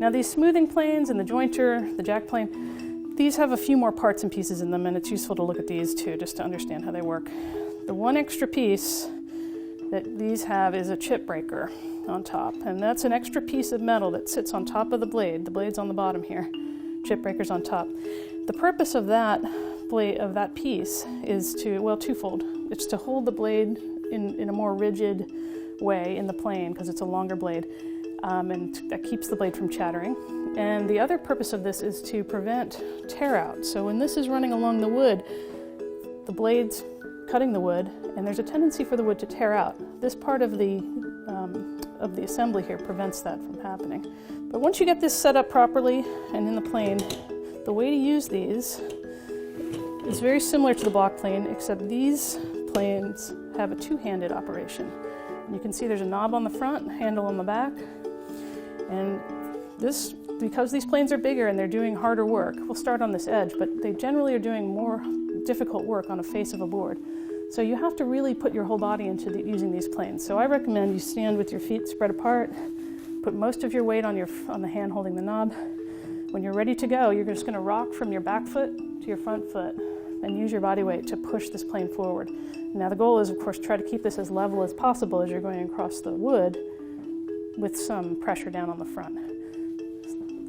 Now these smoothing planes and the jointer, the jack plane, these have a few more parts and pieces in them, and it's useful to look at these too, just to understand how they work. The one extra piece that these have is a chip breaker on top, and that's an extra piece of metal that sits on top of the blade. The blade's on the bottom here, chip breaker's on top. The purpose of that blade, of that piece, is to, well, twofold. It's to hold the blade in a more rigid way in the plane, because it's a longer blade, and that keeps the blade from chattering. And the other purpose of this is to prevent tear out. So when this is running along the wood, the blade's cutting the wood, and there's a tendency for the wood to tear out. This part of the assembly here prevents that from happening. But once you get this set up properly and in the plane, the way to use these is very similar to the block plane, except these planes have a two-handed operation. And you can see there's a knob on the front, handle on the back, and this, because these planes are bigger and they're doing harder work, we'll start on this edge, but they generally are doing more difficult work on a face of a board. So you have to really put your whole body into using these planes. So I recommend you stand with your feet spread apart, put most of your weight on the hand holding the knob. When you're ready to go, you're just going to rock from your back foot to your front foot and use your body weight to push this plane forward. Now the goal is, of course, try to keep this as level as possible as you're going across the wood with some pressure down on the front.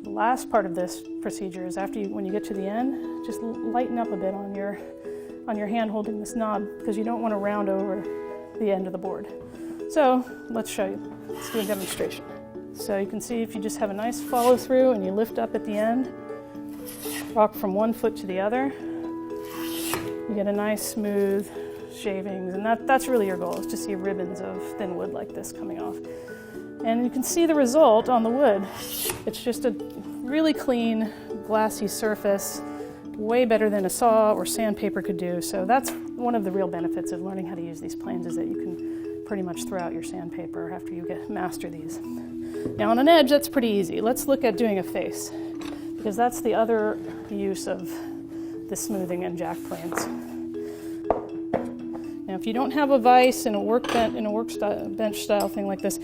The last part of this procedure is when you get to the end, just lighten up a bit on your hand holding this knob, because you don't want to round over the end of the board. So let's show you. Let's do a demonstration. So you can see if you just have a nice follow through and you lift up at the end, rock from one foot to the other, you get a nice smooth shavings, and that's really your goal, is to see ribbons of thin wood like this coming off. And you can see the result on the wood. It's just a really clean, glassy surface, way better than a saw or sandpaper could do. So that's one of the real benefits of learning how to use these planes, is that you can pretty much throw out your sandpaper after you master these. Now on an edge, that's pretty easy. Let's look at doing a face, because that's the other use of the smoothing and jack planes. Now if you don't have a vise in a workbench style thing like this,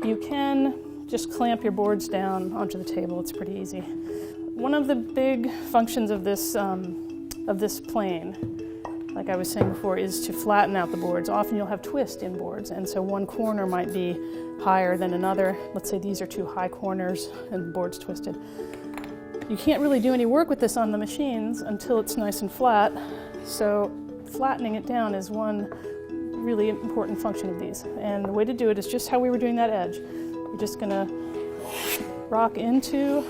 you can just clamp your boards down onto the table. It's pretty easy. One of the big functions of this plane, like I was saying before, is to flatten out the boards. Often you'll have twist in boards, and so one corner might be higher than another. Let's say these are two high corners and the board's twisted. You can't really do any work with this on the machines until it's nice and flat, so flattening it down is one really important function of these. And the way to do it is just how we were doing that edge. You're just gonna rock into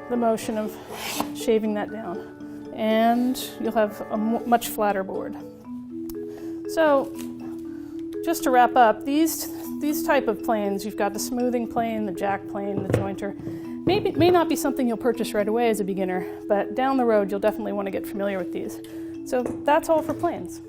the motion of shaving that down, and you'll have a much flatter board. So just to wrap up, these type of planes, you've got the smoothing plane, the jack plane, the jointer. May not be something you'll purchase right away as a beginner, but down the road you'll definitely want to get familiar with these. So that's all for planes.